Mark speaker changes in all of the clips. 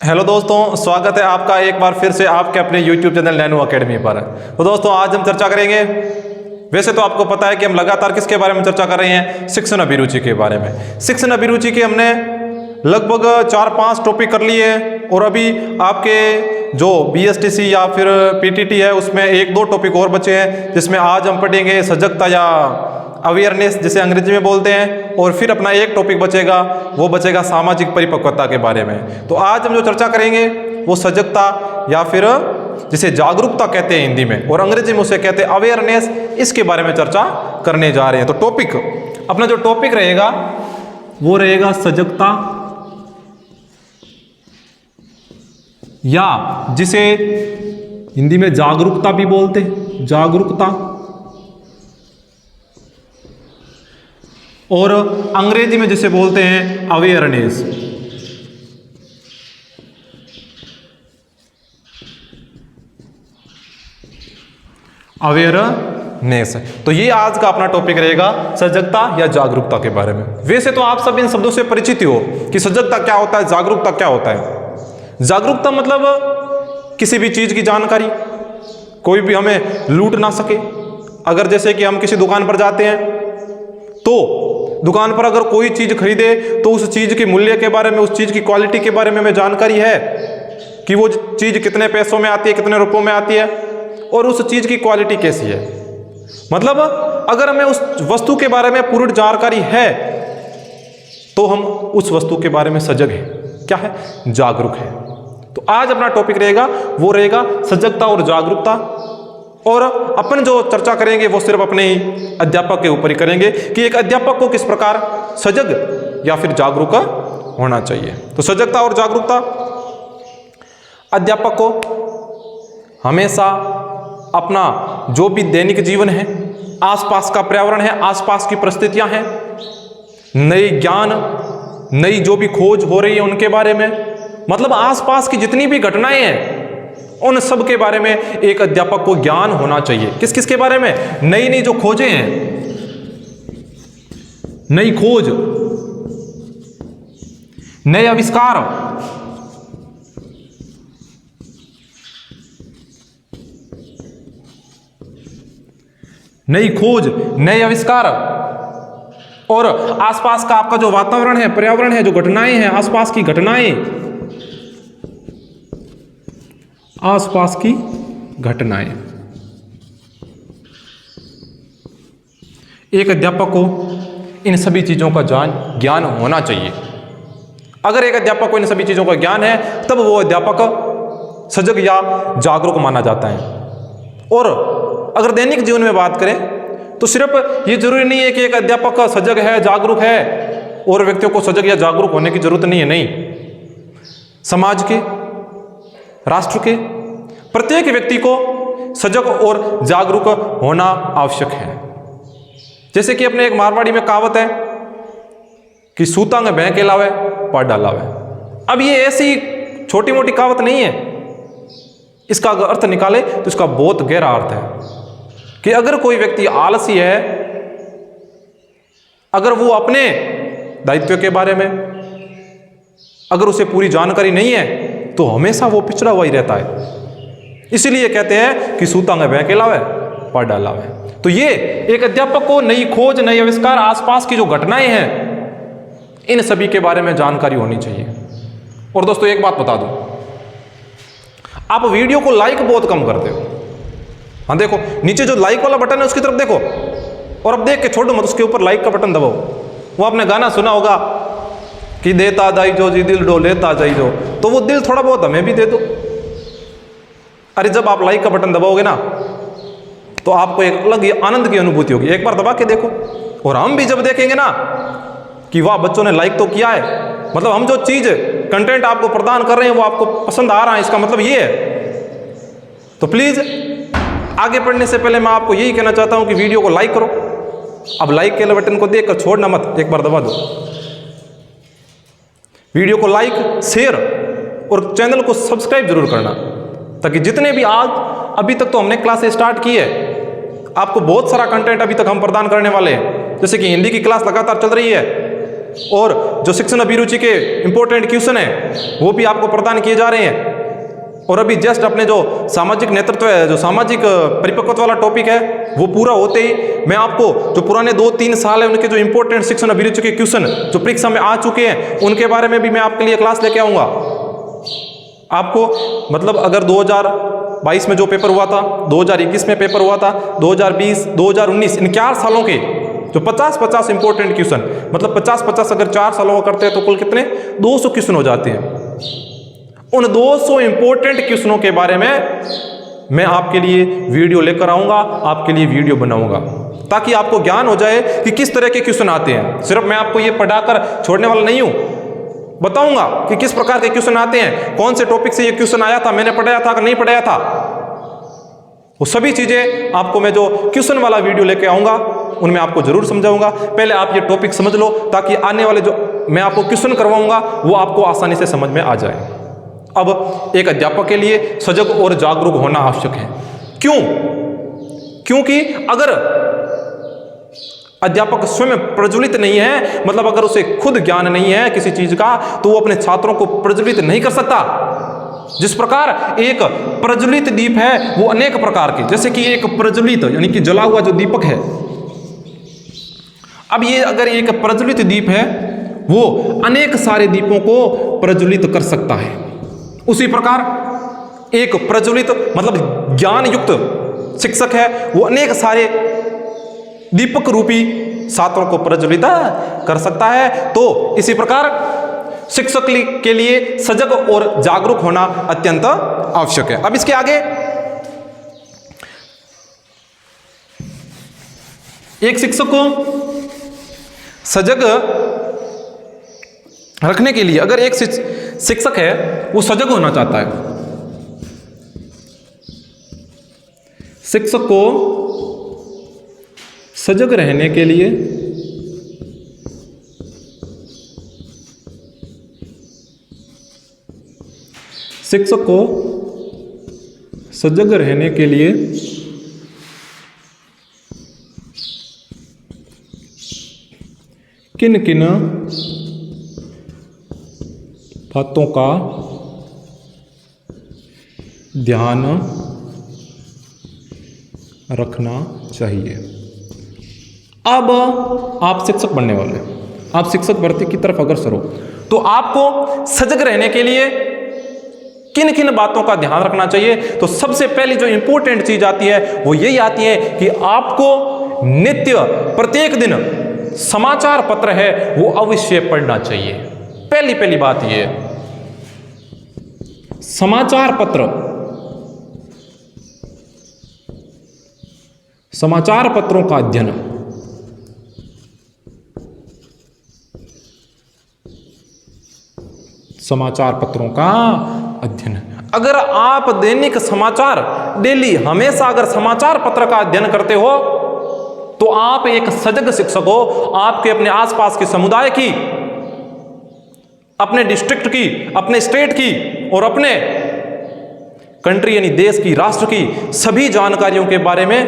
Speaker 1: Hello दोस्तों, स्वागत है आपका एक बार फिर से आपके अपने YouTube चैनल नैनो अकेडमी पर। तो दोस्तों आज हम चर्चा करेंगे, वैसे तो आपको पता है कि हम लगातार किसके बारे में चर्चा कर रहे हैं, शिक्षण अभिरुचि के बारे में। शिक्षण अभिरुचि के हमने लगभग 4-5 टॉपिक कर लिए हैं और अभी आपके जो BSTC या फिर PTT है उसमें 1-2 टॉपिक और बचे हैं, जिसमें आज हम पढ़ेंगे सजगता या अवेयरनेस जिसे अंग्रेजी में बोलते हैं, और फिर अपना एक टॉपिक बचेगा, वो बचेगा सामाजिक परिपक्वता के बारे में। तो आज हम जो चर्चा करेंगे वो सजगता या फिर जिसे जागरूकता कहते हैं हिंदी में, और अंग्रेजी में उसे कहते हैं अवेयरनेस, इसके बारे में चर्चा करने जा रहे हैं। तो टॉपिक, अपना जो टॉपिक रहेगा वो रहेगा सजगता या जिसे हिंदी में जागरूकता भी बोलते हैं, जागरूकता, और अंग्रेजी में जिसे बोलते हैं अवेयरनेस। अवेयरनेस, तो ये आज का अपना टॉपिक रहेगा, सजगता या जागरूकता के बारे में। वैसे तो आप सब इन शब्दों से परिचित हो कि सजगता क्या होता है, जागरूकता क्या होता है। जागरूकता मतलब किसी भी चीज की जानकारी, कोई भी हमें लूट ना सके। अगर जैसे कि हम किसी दुकान पर जाते हैं तो दुकान पर अगर कोई चीज खरीदे तो उस चीज के मूल्य के बारे में, उस चीज की क्वालिटी के बारे में हमें जानकारी है कि वो चीज कितने पैसों में आती है, कितने रुपयों में आती है, और उस चीज की क्वालिटी कैसी है। मतलब अगर हमें उस वस्तु के बारे में पूरी जानकारी है तो हम उस वस्तु के बारे में सजग हैं, क्या है, जागरूक है। तो आज अपना टॉपिक रहेगा वो रहेगा सजगता और जागरूकता, और अपन जो चर्चा करेंगे वो सिर्फ अपने ही अध्यापक के ऊपर ही करेंगे कि एक अध्यापक को किस प्रकार सजग या फिर जागरूक होना चाहिए। तो सजगता और जागरूकता, अध्यापक को हमेशा अपना जो भी दैनिक जीवन है, आसपास का पर्यावरण है, आसपास की परिस्थितियां हैं, नई ज्ञान, नई जो भी खोज हो रही है उनके बारे में, मतलब आसपास की जितनी भी घटनाएं हैं उन सब के बारे में एक अध्यापक को ज्ञान होना चाहिए। किस किस के बारे में, नई नई जो खोजें हैं, नई खोज, नए आविष्कार, नई खोज, नए आविष्कार, और आसपास का आपका जो वातावरण है, पर्यावरण है, जो घटनाएं हैं, आसपास की घटनाएं, आसपास की घटनाएं। एक अध्यापक को इन सभी चीजों का ज्ञान होना चाहिए। अगर एक अध्यापक को इन सभी चीजों का ज्ञान है तब वो अध्यापक सजग या जागरूक माना जाता है। और अगर दैनिक जीवन में बात करें तो सिर्फ ये जरूरी नहीं है कि एक अध्यापक सजग है, जागरूक है और व्यक्तियों को सजग या जागरूक होने की जरूरत नहीं है। नहीं, समाज के, राष्ट्र के प्रत्येक व्यक्ति को सजग और जागरूक होना आवश्यक है। जैसे कि अपने एक मारवाड़ी में कहावत है कि सूता में भैं के लावे पार डालावे। अब ये ऐसी छोटी मोटी कहावत नहीं है, इसका अगर अर्थ निकाले तो इसका बहुत गहरा अर्थ है कि अगर कोई व्यक्ति आलसी है, अगर वो अपने दायित्व के बारे में अगर उसे पूरी जानकारी नहीं है तो हमेशा वो पिछड़ा हुआ ही रहता है। इसीलिए कहते हैं कि सूता में भैं के लावे पार डालावे। तो ये एक अध्यापक को नई खोज, नई आविष्कार, आसपास की जो घटनाएं हैं, इन सभी के बारे में जानकारी होनी चाहिए। और दोस्तों एक बात बता दूं, आप वीडियो को लाइक बहुत कम करते हो। हाँ देखो, नीचे जो लाइक वाला बटन है उसकी तरफ देखो, और अब देख के छोड़ो मत, उसके ऊपर लाइक का बटन दबाओ। वो आपने गाना सुना होगा कि देता जाई जो जी दिल डो लेता जाई जो, तो वो दिल थोड़ा बहुत हमें भी दे दो। अरे जब आप लाइक का बटन दबाओगे ना तो आपको एक अलग ही आनंद की अनुभूति होगी। एक बार दबा के देखो, और हम भी जब देखेंगे ना कि वाह बच्चों ने लाइक तो किया है, मतलब हम जो चीज कंटेंट आपको प्रदान कर रहे हैं वो आपको पसंद आ रहा है, इसका मतलब ये है। तो प्लीज आगे बढ़ने से पहले मैं आपको यही कहना चाहता हूं कि वीडियो को लाइक करो। अब लाइक के बटन को देखकर छोड़ना मत, एक बार दबा दो। वीडियो को लाइक, शेयर और चैनल को सब्सक्राइब जरूर करना, ताकि जितने भी आज अभी तक तो हमने क्लासेस स्टार्ट की है, आपको बहुत सारा कंटेंट अभी तक हम प्रदान करने वाले हैं। जैसे कि हिंदी की क्लास लगातार चल रही है, और जो शिक्षण अभिरुचि के इंपॉर्टेंट क्वेश्चन है वो भी आपको प्रदान किए जा रहे हैं। और अभी जस्ट अपने जो सामाजिक नेतृत्व है, जो सामाजिक परिपक्वता वाला टॉपिक है, वो पूरा होते ही मैं आपको जो पुराने 2-3 साल है उनके जो इंपॉर्टेंट शिक्षण अभिरुचि के क्वेश्चन जो परीक्षा में आ चुके हैं उनके बारे में भी मैं आपके लिए क्लास लेके आऊँगा। आपको मतलब अगर 2022 में जो पेपर हुआ था, 2021 में पेपर हुआ था, 2020, 2019, इन 4 सालों के जो 50-50 इंपॉर्टेंट क्वेश्चन, मतलब 50-50 अगर 4 सालों का करते हैं तो कुल कितने 200 क्वेश्चन हो जाते हैं। उन 200 इंपॉर्टेंट क्वेश्चनों के बारे में मैं आपके लिए वीडियो लेकर आऊंगा, आपके लिए वीडियो बनाऊंगा, ताकि आपको ज्ञान हो जाए कि किस तरह के क्वेश्चन आते हैं। सिर्फ मैं आपको ये पढ़ाकर छोड़ने वाला नहीं हूं, बताऊंगा कि किस प्रकार के क्वेश्चन आते हैं, कौन से टॉपिक से ये क्वेश्चन आया था, मैंने पढ़ाया था कि नहीं पढ़ाया था। वो सभी चीजें आपको मैं जो क्वेश्चन वाला वीडियो लेके आऊंगा उनमें आपको जरूर समझाऊंगा। पहले आप ये टॉपिक समझ लो ताकि आने वाले जो मैं आपको क्वेश्चन करवाऊंगा वो आपको आसानी से समझ में आ जाए। अब एक अध्यापक के लिए सजग और जागरूक होना आवश्यक है। क्यों? क्योंकि अगर अध्यापक स्वयं प्रज्वलित नहीं है, मतलब अगर उसे खुद ज्ञान नहीं है किसी चीज का, तो वो अपने छात्रों को प्रज्वलित नहीं कर सकता। जिस प्रकार एक प्रज्वलित दीप है वो अनेक प्रकार के, जैसे कि एक प्रज्वलित यानी कि जला हुआ जो दीपक है, अब ये अगर एक प्रज्वलित दीप है वो अनेक सारे दीपों को प्रज्वलित कर सकता है। उसी प्रकार एक प्रज्वलित मतलब ज्ञान युक्त शिक्षक है वो अनेक सारे दीपक रूपी छात्रों को प्रज्वलित कर सकता है। तो इसी प्रकार शिक्षक के लिए सजग और जागरूक होना अत्यंत आवश्यक है। अब इसके आगे एक शिक्षक को सजग रखने के लिए, अगर एक शिक्षक है वो सजग होना चाहता है, शिक्षक को सजग रहने के लिए किन किन बातों का ध्यान रखना चाहिए। अब आप शिक्षक बनने वाले हैं, आप शिक्षक भर्ती की तरफ अग्रसर हो, तो आपको सजग रहने के लिए किन किन बातों का ध्यान रखना चाहिए। तो सबसे पहली जो इंपॉर्टेंट चीज आती है वो यही आती है कि आपको नित्य प्रत्येक दिन समाचार पत्र है वो अवश्य पढ़ना चाहिए। पहली बात ये है, समाचार पत्रों का अध्ययन, समाचार पत्रों का अध्ययन। अगर आप दैनिक समाचार डेली हमेशा अगर समाचार पत्र का अध्ययन करते हो तो आप एक सजग शिक्षक हो। आपके अपने आसपास के समुदाय की, अपने डिस्ट्रिक्ट की, अपने स्टेट की और अपने कंट्री यानी देश की, राष्ट्र की सभी जानकारियों के बारे में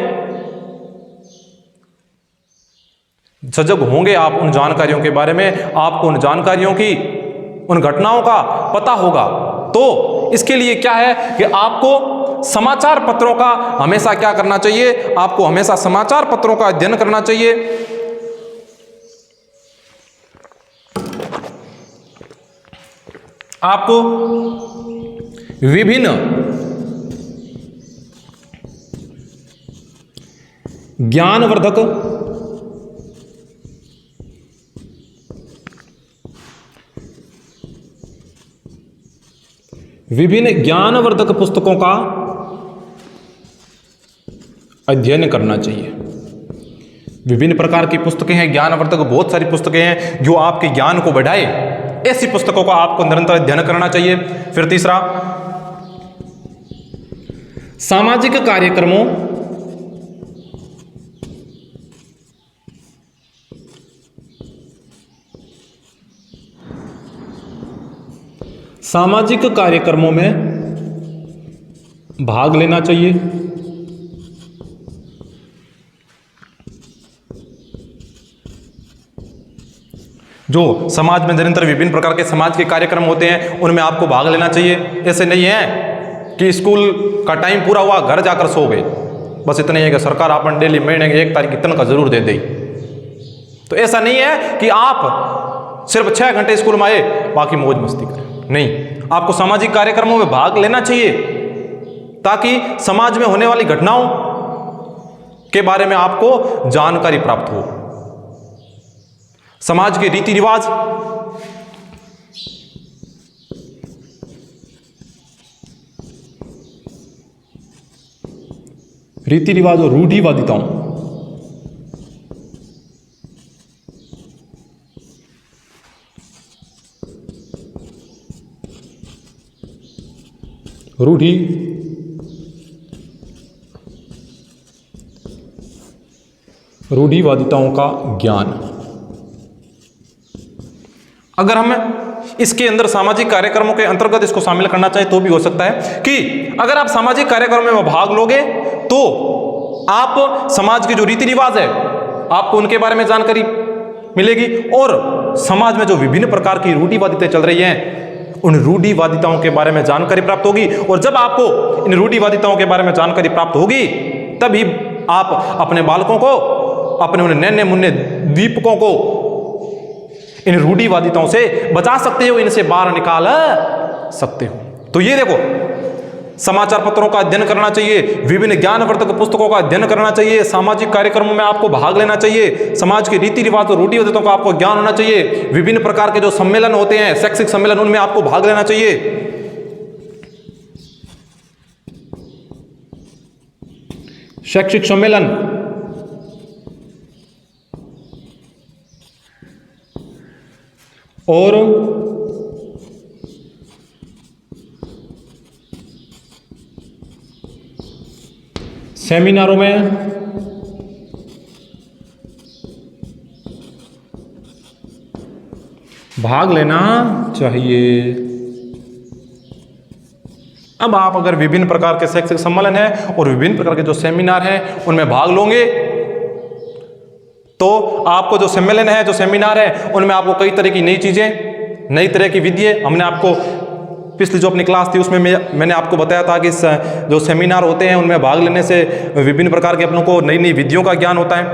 Speaker 1: सजग होंगे आप। उन जानकारियों के बारे में आपको उन जानकारियों की, उन घटनाओं का पता होगा। तो इसके लिए क्या है कि आपको समाचार पत्रों का हमेशा क्या करना चाहिए, आपको हमेशा समाचार पत्रों का अध्ययन करना चाहिए। आपको विभिन्न ज्ञानवर्धक पुस्तकों का अध्ययन करना चाहिए। विभिन्न प्रकार की पुस्तकें हैं, ज्ञानवर्धक बहुत सारी पुस्तकें हैं जो आपके ज्ञान को बढ़ाए, ऐसी पुस्तकों का आपको निरंतर अध्ययन करना चाहिए। फिर तीसरा, सामाजिक कार्यक्रमों में भाग लेना चाहिए। जो समाज में निरंतर विभिन्न प्रकार के समाज के कार्यक्रम होते हैं उनमें आपको भाग लेना चाहिए। ऐसे नहीं है कि स्कूल का टाइम पूरा हुआ घर जाकर सो गए, बस इतना ही है कि सरकार अपन डेली महीने की 1 तारीख की तनख्वाह जरूर दे दे। तो ऐसा नहीं है कि आप सिर्फ 6 घंटे स्कूल में आए बाकी मौज मस्ती करें, नहीं, आपको सामाजिक कार्यक्रमों में भाग लेना चाहिए ताकि समाज में होने वाली घटनाओं के बारे में आपको जानकारी प्राप्त हो, समाज के रीति रिवाज, और रूढ़िवादिताओं, रूढ़िवादिताओं का ज्ञान। अगर हम इसके अंदर सामाजिक कार्यक्रमों के अंतर्गत इसको शामिल करना चाहे तो भी हो सकता है कि अगर आप सामाजिक कार्यक्रमों में भाग लोगे तो आप समाज के जो रीति रिवाज है आपको उनके बारे में जानकारी मिलेगी और समाज में जो विभिन्न प्रकार की रूढ़िवादिताएं चल रही हैं उन रूढ़िवादिताओं के बारे में जानकारी प्राप्त होगी। और जब आपको इन रूढ़िवादिताओं के बारे में जानकारी प्राप्त होगी तभी आप अपने बालकों को, अपने उन नन्हे मुन्ने दीपकों को इन रूढ़िवादिताओं से बचा सकते हो, इनसे बाहर निकाल सकते हो। तो ये देखो, समाचार पत्रों का अध्ययन करना चाहिए, विभिन्न ज्ञानवर्धक पुस्तकों का अध्ययन करना चाहिए, सामाजिक कार्यक्रमों में आपको भाग लेना चाहिए, समाज के रीति रिवाज और रूढ़िवादिताओं का आपको ज्ञान होना चाहिए, विभिन्न प्रकार के जो सम्मेलन होते हैं, शैक्षिक सम्मेलन, उनमें आपको भाग लेना चाहिए। शैक्षिक सम्मेलन और सेमिनारों में भाग लेना चाहिए। अब आप अगर विभिन्न प्रकार के शैक्षिक सम्मेलन है और विभिन्न प्रकार के जो सेमिनार हैं उनमें भाग लोगे तो आपको जो सम्मेलन है, जो सेमिनार है, उनमें आपको कई तरह की नई चीजें, नई तरह की विधियां, हमने आपको पिछली जो अपनी क्लास थी उसमें मैंने आपको बताया था कि जो सेमिनार होते हैं उनमें भाग लेने से विभिन्न प्रकार के अपनों को नई नई विधियों का ज्ञान होता है।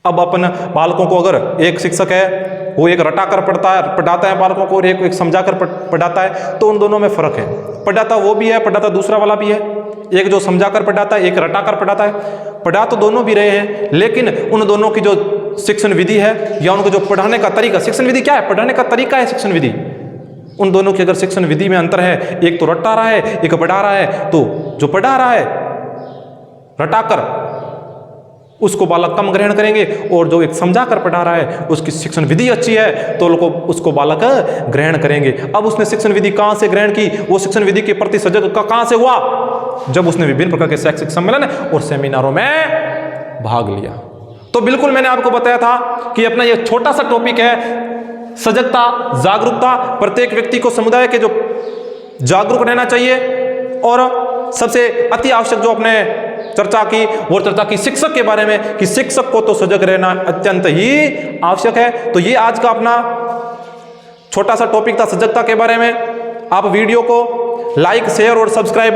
Speaker 1: अब अपन बालकों को, अगर एक शिक्षक है वो एक रटाकर पढ़ाता है बालकों को और एक समझाकर पढ़ाता है, तो उन दोनों में फर्क है। पढ़ाता वो भी है, पढ़ाता दूसरा वाला भी है। एक जो समझाकर पढ़ाता है, एक रटाकर पढ़ाता है। पढ़ा तो दोनों भी रहे हैं, लेकिन उन दोनों की जो शिक्षण विधि है या उनको जो पढ़ाने का तरीका, शिक्षण विधि क्या है, पढ़ाने का तरीका है शिक्षण विधि। उन दोनों की अगर शिक्षण विधि में अंतर है, एक तो रटा रहा है, एक पढ़ा रहा है, तो जो पढ़ा रहा है रटाकर उसको बालक कम ग्रहण करेंगे और जो एक समझा कर पढ़ा रहा है उसकी शिक्षण विधि अच्छी है तो उसको बालक ग्रहण करेंगे। अब उसने शिक्षण विधि कहाँ से ग्रहण की, वो शिक्षण विधि के प्रति सजग कहाँ से हुआ, जब उसने विभिन्न प्रकार के शैक्षिक सम्मेलन और सेमिनारों में भाग लिया। तो बिल्कुल मैंने आपको बताया था कि अपना ये छोटा सा टॉपिक है सजगता, जागरूकता। प्रत्येक व्यक्ति को समुदाय के जो जागरूक रहना चाहिए और सबसे अति आवश्यक जो अपने चर्चा की वो चर्चा की शिक्षक के बारे में कि शिक्षक को तो सजग रहना अत्यंत ही आवश्यक है। तो ये आज का अपना छोटा सा टॉपिक था सजगता के बारे में। आप वीडियो को लाइक, शेयर और सब्सक्राइब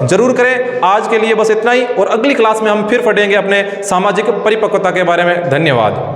Speaker 1: जरूर करें। आज के लिए बस इतना ही और अगली क्लास में हम फिर पढ़ेंगे अपने सामाजिक परिपक्वता के बारे में। धन्यवाद।